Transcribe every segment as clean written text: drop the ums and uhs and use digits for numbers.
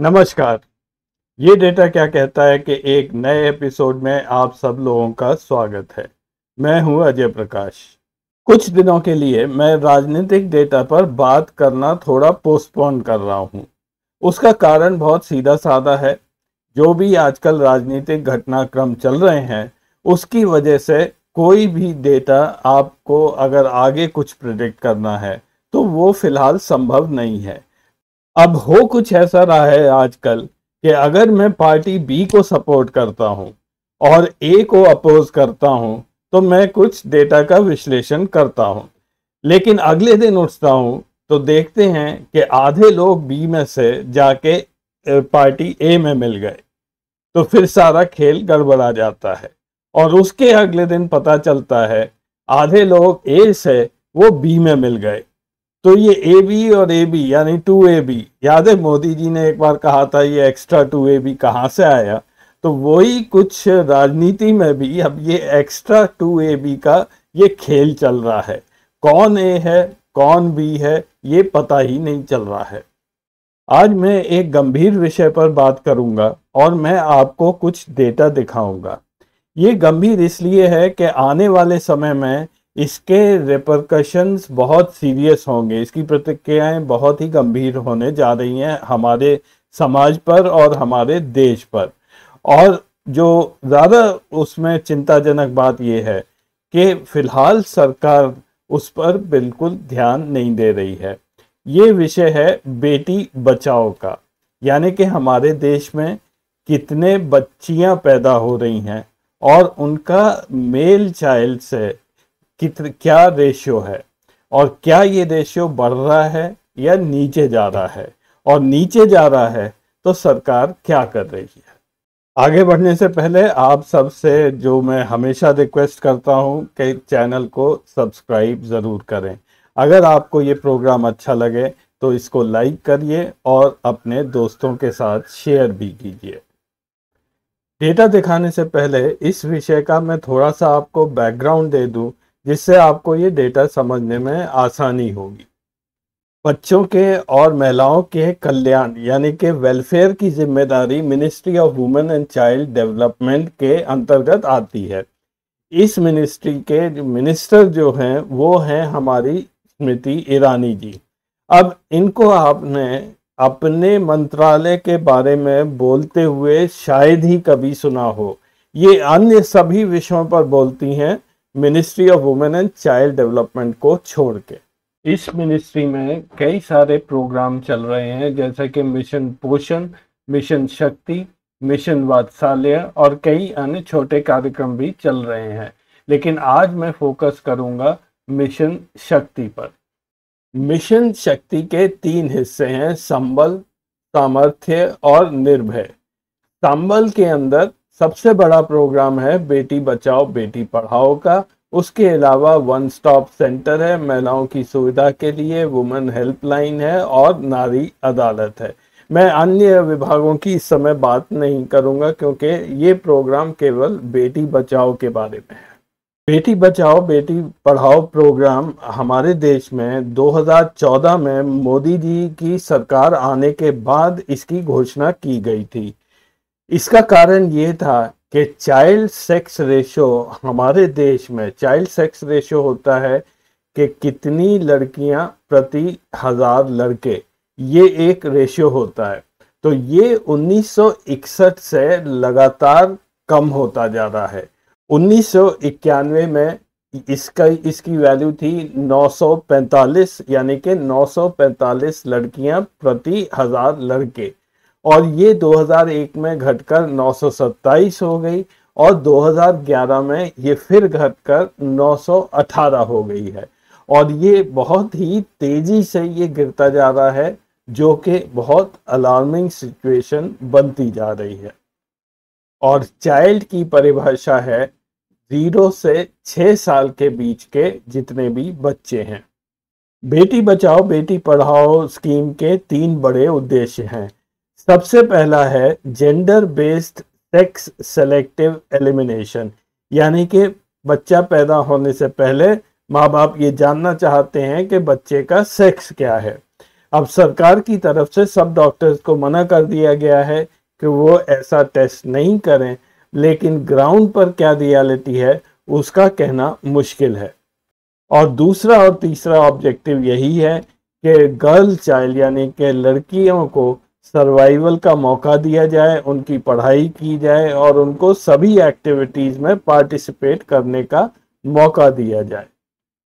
नमस्कार। ये डेटा क्या कहता है कि एक नए एपिसोड में आप सब लोगों का स्वागत है। मैं हूं अजय प्रकाश। कुछ दिनों के लिए मैं राजनीतिक डेटा पर बात करना थोड़ा पोस्टपोन कर रहा हूं। उसका कारण बहुत सीधा साधा है। जो भी आजकल राजनीतिक घटनाक्रम चल रहे हैं, उसकी वजह से कोई भी डेटा आपको अगर आगे कुछ प्रिडिक्ट करना है तो वो फिलहाल संभव नहीं है। अब हो कुछ ऐसा रहा है आजकल कि अगर मैं पार्टी बी को सपोर्ट करता हूं और ए को अपोज करता हूं तो मैं कुछ डेटा का विश्लेषण करता हूं, लेकिन अगले दिन उठता हूं तो देखते हैं कि आधे लोग बी में से जाके पार्टी ए में मिल गए। तो फिर सारा खेल गड़बड़ा जाता है और उसके अगले दिन पता चलता है आधे लोग ए से वो बी में मिल गए। तो ये ए बी और ए बी यानी 2AB, याद है मोदी जी ने एक बार कहा था ये एक्स्ट्रा 2AB कहाँ से आया? तो वही कुछ राजनीति में भी अब ये एक्स्ट्रा 2AB का ये खेल चल रहा है। कौन ए है कौन बी है ये पता ही नहीं चल रहा है। आज मैं एक गंभीर विषय पर बात करूंगा और मैं आपको कुछ डेटा दिखाऊंगा। ये गंभीर इसलिए है कि आने वाले समय में इसके रिपरकशंस बहुत सीरियस होंगे। इसकी प्रतिक्रियाएं बहुत ही गंभीर होने जा रही हैं हमारे समाज पर और हमारे देश पर। और जो ज़्यादा उसमें चिंताजनक बात यह है कि फिलहाल सरकार उस पर बिल्कुल ध्यान नहीं दे रही है। ये विषय है बेटी बचाओ का, यानी कि हमारे देश में कितने बच्चियां पैदा हो रही हैं और उनका मेल चाइल्ड से क्या रेशियो है और क्या ये रेशियो बढ़ रहा है या नीचे जा रहा है, और नीचे जा रहा है तो सरकार क्या कर रही है। आगे बढ़ने से पहले आप सबसे जो मैं हमेशा रिक्वेस्ट करता हूं कि चैनल को सब्सक्राइब ज़रूर करें। अगर आपको ये प्रोग्राम अच्छा लगे तो इसको लाइक करिए और अपने दोस्तों के साथ शेयर भी कीजिए। डेटा दिखाने से पहले इस विषय का मैं थोड़ा सा आपको बैकग्राउंड दे दूं, जिससे आपको ये डेटा समझने में आसानी होगी। बच्चों के और महिलाओं के कल्याण यानी कि वेलफेयर की जिम्मेदारी ministry of women and child development के अंतर्गत आती है। इस मिनिस्ट्री के मिनिस्टर जो हैं वो हैं हमारी स्मृति ईरानी जी। अब इनको आपने अपने मंत्रालय के बारे में बोलते हुए शायद ही कभी सुना हो। ये अन्य सभी विषयों पर बोलती हैं ministry of women and child development को छोड़ के। इस मिनिस्ट्री में कई सारे प्रोग्राम चल रहे हैं, जैसे कि मिशन पोषण, मिशन शक्ति, मिशन वात्सल्य और कई अन्य छोटे कार्यक्रम भी चल रहे हैं। लेकिन आज मैं फोकस करूंगा मिशन शक्ति पर। मिशन शक्ति के 3 हिस्से हैं, संबल, सामर्थ्य और निर्भय। संबल के अंदर सबसे बड़ा प्रोग्राम है बेटी बचाओ बेटी पढ़ाओ का। उसके अलावा वन स्टॉप सेंटर है महिलाओं की सुविधा के लिए, वुमेन हेल्पलाइन है और नारी अदालत है। मैं अन्य विभागों की इस समय बात नहीं करूंगा क्योंकि ये प्रोग्राम केवल बेटी बचाओ के बारे में है। बेटी बचाओ बेटी पढ़ाओ प्रोग्राम हमारे देश में 2014 में मोदी जी की सरकार आने के बाद इसकी घोषणा की गई थी। इसका कारण ये था कि चाइल्ड सेक्स रेशो हमारे देश में, चाइल्ड सेक्स रेशो होता है कि कितनी लड़कियां प्रति 1000 लड़के, ये एक रेशियो होता है। तो ये 1961 से लगातार कम होता जा रहा है। 1991 में इसकी वैल्यू थी 945, यानी कि 945 लड़कियां प्रति 1000 लड़के, और ये 2001 में घटकर 927 हो गई और 2011 में ये फिर घटकर 918 हो गई है। और ये बहुत ही तेजी से ये गिरता जा रहा है, जो कि बहुत अलार्मिंग सिचुएशन बनती जा रही है। और चाइल्ड की परिभाषा है 0 से 6 साल के बीच के जितने भी बच्चे हैं। बेटी बचाओ बेटी पढ़ाओ स्कीम के 3 बड़े उद्देश्य हैं। सबसे पहला है gender based sex selective elimination, यानी कि बच्चा पैदा होने से पहले माँ बाप ये जानना चाहते हैं कि बच्चे का सेक्स क्या है। अब सरकार की तरफ से सब डॉक्टर्स को मना कर दिया गया है कि वो ऐसा टेस्ट नहीं करें, लेकिन ग्राउंड पर क्या रियलिटी है उसका कहना मुश्किल है। और दूसरा और तीसरा ऑब्जेक्टिव यही है कि गर्ल चाइल्ड यानी कि लड़कियों को सर्वाइवल का मौका दिया जाए, उनकी पढ़ाई की जाए और उनको सभी एक्टिविटीज़ में पार्टिसिपेट करने का मौका दिया जाए।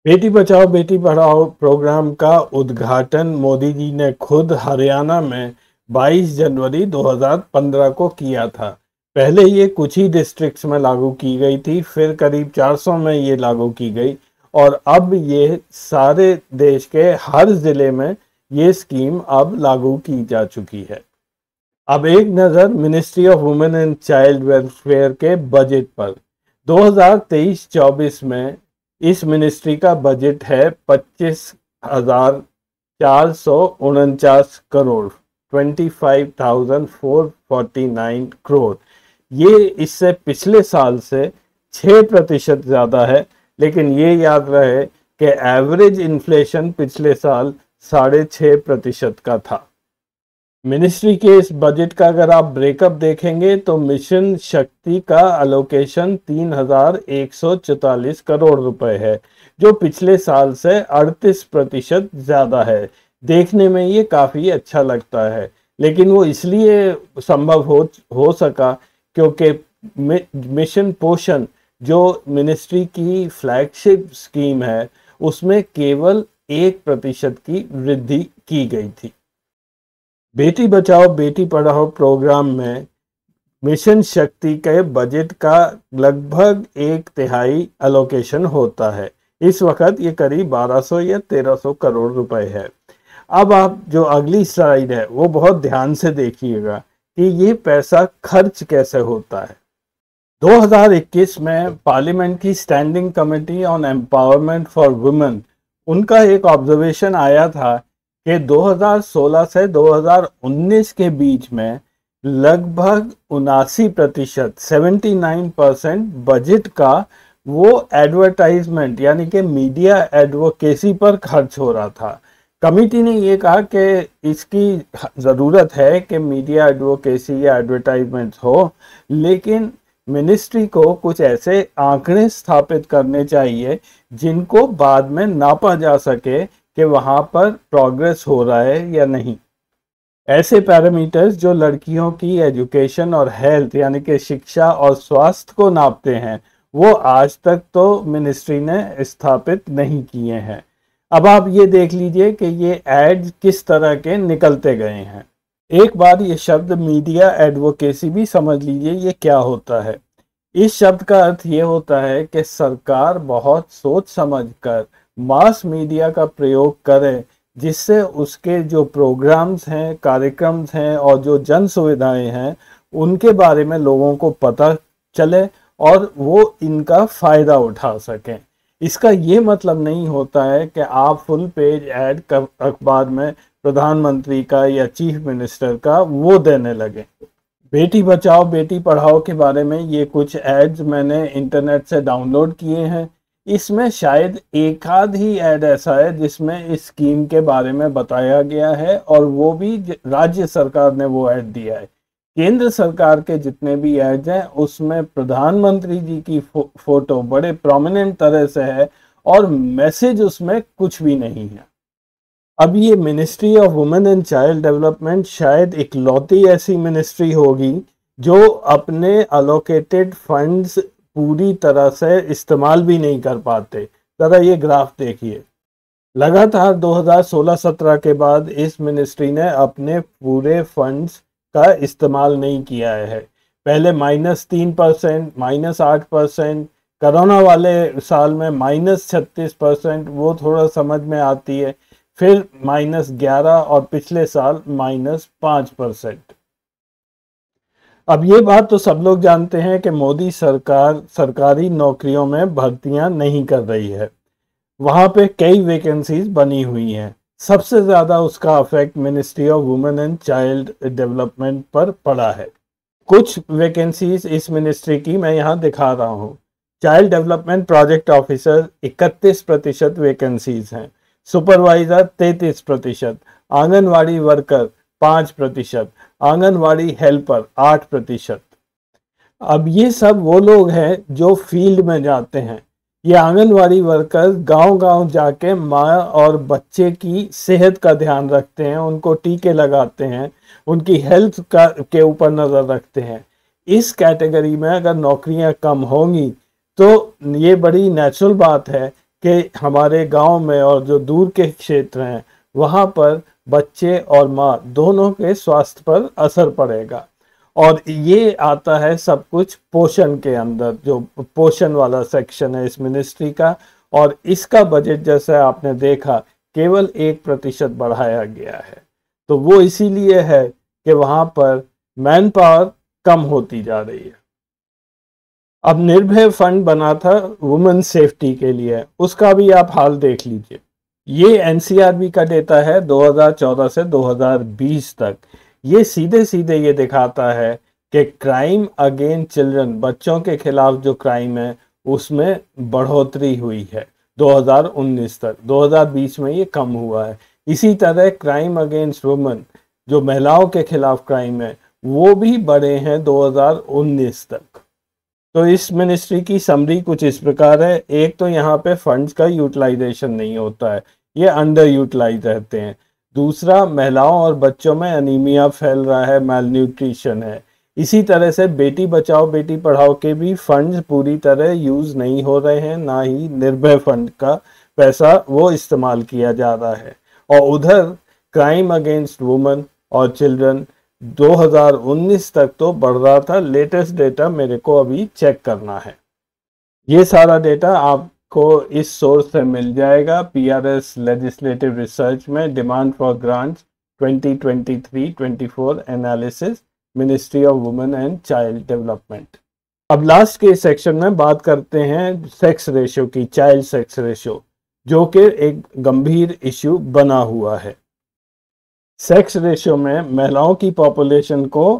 बेटी बचाओ बेटी पढ़ाओ प्रोग्राम का उद्घाटन मोदी जी ने खुद हरियाणा में 22 जनवरी 2015 को किया था। पहले ये कुछ ही डिस्ट्रिक्ट्स में लागू की गई थी, फिर करीब 400 में ये लागू की गई और अब ये सारे देश के हर ज़िले में ये स्कीम अब लागू की जा चुकी है। अब एक नज़र ministry of women and child welfare के बजट पर। 2023-24 में इस मिनिस्ट्री का बजट है 25,449 करोड़ 25,449 करोड़। ये इससे पिछले साल से 6% ज़्यादा है, लेकिन ये याद रहे कि एवरेज इन्फ्लेशन पिछले साल 6.5% का था। मिनिस्ट्री के इस बजट का अगर आप ब्रेकअप देखेंगे तो मिशन शक्ति का अलोकेशन 3,144 करोड़ रुपए है, जो पिछले साल से 38% ज़्यादा है। देखने में ये काफ़ी अच्छा लगता है, लेकिन वो इसलिए संभव हो सका क्योंकि मिशन पोषण जो मिनिस्ट्री की फ्लैगशिप स्कीम है उसमें केवल 1% की वृद्धि की गई थी। बेटी बचाओ बेटी पढ़ाओ प्रोग्राम में मिशन शक्ति के बजट का लगभग 1/3 अलोकेशन होता है। इस वक्त ये करीब 1200 या 1300 करोड़ रुपए है। अब आप जो अगली स्लाइड है वो बहुत ध्यान से देखिएगा कि ये पैसा खर्च कैसे होता है। 2021 में पार्लियामेंट की standing committee on empowerment for women, उनका एक ऑब्जर्वेशन आया था कि 2016 से 2019 के बीच में लगभग 79% 79% बजट का वो एडवर्टाइजमेंट यानी कि मीडिया एडवोकेसी पर खर्च हो रहा था। कमेटी ने ये कहा कि इसकी ज़रूरत है कि मीडिया एडवोकेसी या एडवर्टाइजमेंट हो, लेकिन मिनिस्ट्री को कुछ ऐसे आंकड़े स्थापित करने चाहिए जिनको बाद में नापा जा सके कि वहाँ पर प्रोग्रेस हो रहा है या नहीं। ऐसे पैरामीटर्स जो लड़कियों की एजुकेशन और हेल्थ यानी कि शिक्षा और स्वास्थ्य को नापते हैं वो आज तक तो मिनिस्ट्री ने स्थापित नहीं किए हैं। अब आप ये देख लीजिए कि ये एड्स किस तरह के निकलते गए हैं। एक बार ये शब्द मीडिया एडवोकेसी भी समझ लीजिए ये क्या होता है। इस शब्द का अर्थ ये होता है कि सरकार बहुत सोच समझकर मास मीडिया का प्रयोग करे, जिससे उसके जो प्रोग्राम्स हैं, कार्यक्रम्स हैं और जो जन सुविधाएं हैं उनके बारे में लोगों को पता चले और वो इनका फ़ायदा उठा सकें। इसका ये मतलब नहीं होता है कि आप फुल पेज ऐड अखबार में प्रधानमंत्री का या चीफ मिनिस्टर का वो देने लगे। बेटी बचाओ बेटी पढ़ाओ के बारे में ये कुछ एड्स मैंने इंटरनेट से डाउनलोड किए हैं। इसमें शायद एक आध ही ऐड ऐसा है जिसमें इस स्कीम के बारे में बताया गया है और वो भी राज्य सरकार ने वो ऐड दिया है। केंद्र सरकार के जितने भी ऐड्स हैं उसमें प्रधानमंत्री जी की फोटो बड़े प्रोमिनेंट तरह से है और मैसेज उसमें कुछ भी नहीं है। अब ये ministry of women and child development शायद इकलौती ऐसी मिनिस्ट्री होगी जो अपने अलोकेटेड फंड्स पूरी तरह से इस्तेमाल भी नहीं कर पाते। ज़रा ये ग्राफ देखिए, लगातार 2016-17 के बाद इस मिनिस्ट्री ने अपने पूरे फंड्स का इस्तेमाल नहीं किया है। पहले -3%, -8%, कोरोना वाले साल में -36%, वो थोड़ा समझ में आती है, फिर -11 और पिछले साल -5%। अब ये बात तो सब लोग जानते हैं कि मोदी सरकार सरकारी नौकरियों में भर्तियां नहीं कर रही है। वहाँ पे कई वैकेंसीज बनी हुई हैं। सबसे ज़्यादा उसका affect ministry of women and child development पर पड़ा है। कुछ वैकेंसीज इस मिनिस्ट्री की मैं यहाँ दिखा रहा हूँ। Child development project officer 31% vacancies हैं, supervisor 33%, anganwadi worker 5%, anganwadi helper 8%। अब ये सब वो लोग हैं जो फील्ड में जाते हैं। ये आंगनवाड़ी वर्कर गांव-गांव जाके माँ और बच्चे की सेहत का ध्यान रखते हैं, उनको टीके लगाते हैं, उनकी हेल्थ का के ऊपर नज़र रखते हैं। इस कैटेगरी में अगर नौकरियां कम होंगी तो ये बड़ी नेचुरल बात है कि हमारे गांव में और जो दूर के क्षेत्र हैं वहाँ पर बच्चे और माँ दोनों के स्वास्थ्य पर असर पड़ेगा। और ये आता है सब कुछ पोषण के अंदर, जो पोषण वाला सेक्शन है इस मिनिस्ट्री का। और इसका बजट जैसे आपने देखा केवल 1% बढ़ाया गया है। तो वो इसीलिए है कि वहाँ पर मैन पावर कम होती जा रही है। अब निर्भय फंड बना था वुमेन सेफ्टी के लिए, उसका भी आप हाल देख लीजिए। ये एनसीआरबी का डेटा है 2014 से 2020 तक। ये सीधे सीधे ये दिखाता है कि क्राइम अगेंस्ट चिल्ड्रन, बच्चों के खिलाफ जो क्राइम है उसमें बढ़ोतरी हुई है 2019 तक। 2020 में ये कम हुआ है। इसी तरह क्राइम अगेंस्ट वुमेन, जो महिलाओं के खिलाफ क्राइम है, वो भी बढ़े हैं 2019 तक। तो इस मिनिस्ट्री की समरी कुछ इस प्रकार है। एक तो यहाँ पे फंड्स का यूटिलाइजेशन नहीं होता है, ये अंडर यूटिलाइज रहते हैं। दूसरा, महिलाओं और बच्चों में एनीमिया फैल रहा है, मैल न्यूट्रिशन है। इसी तरह से बेटी बचाओ बेटी पढ़ाओ के भी फंड्स पूरी तरह यूज नहीं हो रहे हैं, ना ही निर्भय फंड का पैसा वो इस्तेमाल किया जा रहा है। और उधर क्राइम अगेंस्ट वुमेन और चिल्ड्रन 2019 तक तो बढ़ रहा था। लेटेस्ट डेटा मेरे को अभी चेक करना है। ये सारा डेटा आपको इस सोर्स से मिल जाएगा, पीआरएस लेजिस्लेटिव रिसर्च में demand for grants 2023-24 analysis, ministry of women and child development. अब लास्ट के सेक्शन में बात करते हैं सेक्स रेशियो की, चाइल्ड सेक्स रेशियो, जो कि एक गंभीर इश्यू बना हुआ है। सेक्स रेशियो में महिलाओं की पॉपुलेशन को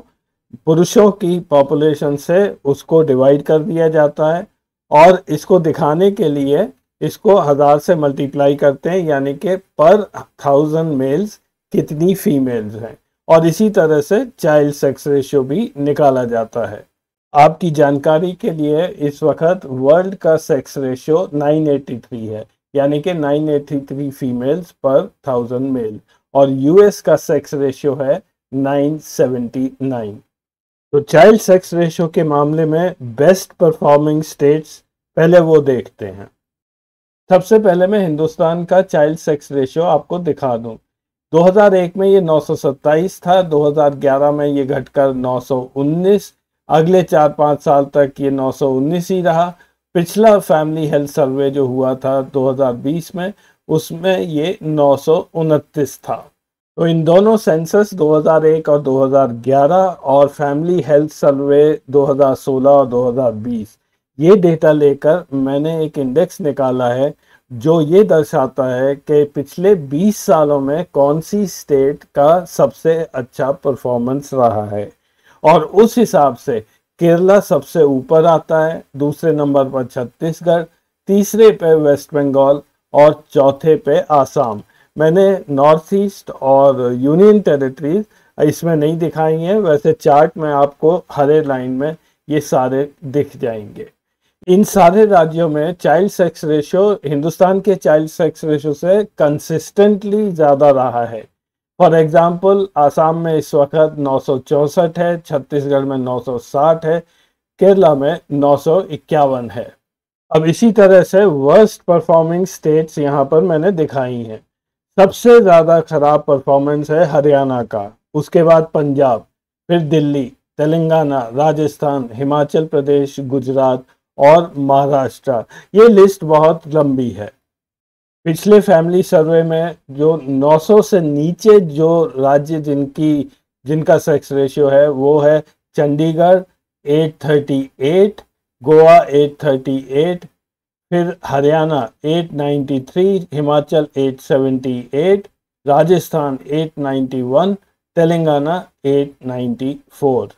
पुरुषों की पॉपुलेशन से उसको डिवाइड कर दिया जाता है और इसको दिखाने के लिए इसको 1000 से मल्टीप्लाई करते हैं, यानी कि पर 1000 मेल्स कितनी फीमेल्स हैं। और इसी तरह से चाइल्ड सेक्स रेशियो भी निकाला जाता है। आपकी जानकारी के लिए इस वक्त वर्ल्ड का सेक्स रेशियो 983 है, यानी कि 983 फीमेल्स पर 1000 मेल। और यूएस का सेक्स रेशियो है 979। तो चाइल्ड सेक्स रेशियो के मामले में बेस्ट परफॉर्मिंग स्टेट्स पहले वो देखते हैं। सबसे पहले मैं हिंदुस्तान का चाइल्ड सेक्स रेशियो आपको दिखा दूं। 2001 में ये 927 था, 2011 में ये घटकर 919, अगले 4-5 साल तक ये 919 ही रहा। पिछला फैमिली हेल्थ सर्वे जो हुआ था 2020 में, उसमें ये 929 था। तो इन दोनों सेंसस 2001 और 2011 और फैमिली हेल्थ सर्वे 2016 और 2020, ये डेटा लेकर मैंने एक इंडेक्स निकाला है जो ये दर्शाता है कि पिछले 20 सालों में कौन सी स्टेट का सबसे अच्छा परफॉर्मेंस रहा है। और उस हिसाब से केरला सबसे ऊपर आता है, दूसरे नंबर पर छत्तीसगढ़, तीसरे पे वेस्ट बंगाल और चौथे पे आसाम। मैंने नॉर्थ ईस्ट और यूनियन टेरिटरीज इसमें नहीं दिखाई हैं, वैसे चार्ट में आपको हरे लाइन में ये सारे दिख जाएंगे। इन सारे राज्यों में चाइल्ड सेक्स रेशियो हिंदुस्तान के चाइल्ड सेक्स रेशियो से कंसिस्टेंटली ज़्यादा रहा है। फॉर एग्जांपल, आसाम में इस वक्त 964 है, छत्तीसगढ़ में 960 है, केरला में 951 है। अब इसी तरह से वर्स्ट परफॉर्मिंग स्टेट्स यहाँ पर मैंने दिखाई हैं। सबसे ज़्यादा खराब परफॉर्मेंस है हरियाणा का, उसके बाद पंजाब, फिर दिल्ली, तेलंगाना, राजस्थान, हिमाचल प्रदेश, गुजरात और महाराष्ट्र। ये लिस्ट बहुत लंबी है। पिछले फैमिली सर्वे में जो 900 से नीचे जो राज्य जिनका सेक्स रेशियो है वो है चंडीगढ़ 838, गोवा 838, फिर हरियाणा 893, हिमाचल 878, राजस्थान 891, तेलंगाना 894।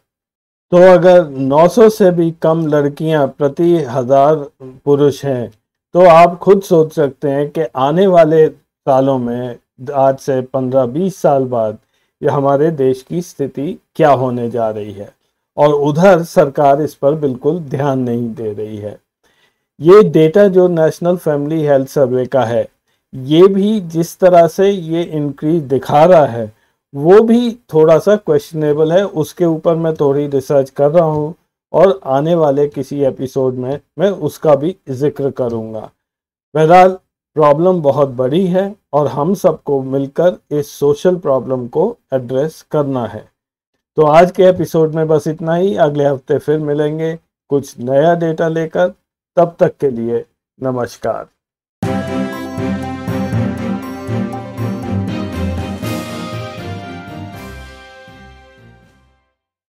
तो अगर 900 से भी कम लड़कियां प्रति 1000 पुरुष हैं तो आप खुद सोच सकते हैं कि आने वाले सालों में आज से 15-20 साल बाद ये हमारे देश की स्थिति क्या होने जा रही है, और उधर सरकार इस पर बिल्कुल ध्यान नहीं दे रही है। ये डेटा जो नेशनल फैमिली हेल्थ सर्वे का है, ये भी जिस तरह से ये इंक्रीज दिखा रहा है वो भी थोड़ा सा क्वेश्चनेबल है। उसके ऊपर मैं थोड़ी रिसर्च कर रहा हूँ और आने वाले किसी एपिसोड में मैं उसका भी जिक्र करूँगा। बहरहाल प्रॉब्लम बहुत बड़ी है और हम सबको मिलकर इस सोशल प्रॉब्लम को एड्रेस करना है। तो आज के एपिसोड में बस इतना ही। अगले हफ्ते फिर मिलेंगे कुछ नया डेटा लेकर। तब तक के लिए नमस्कार।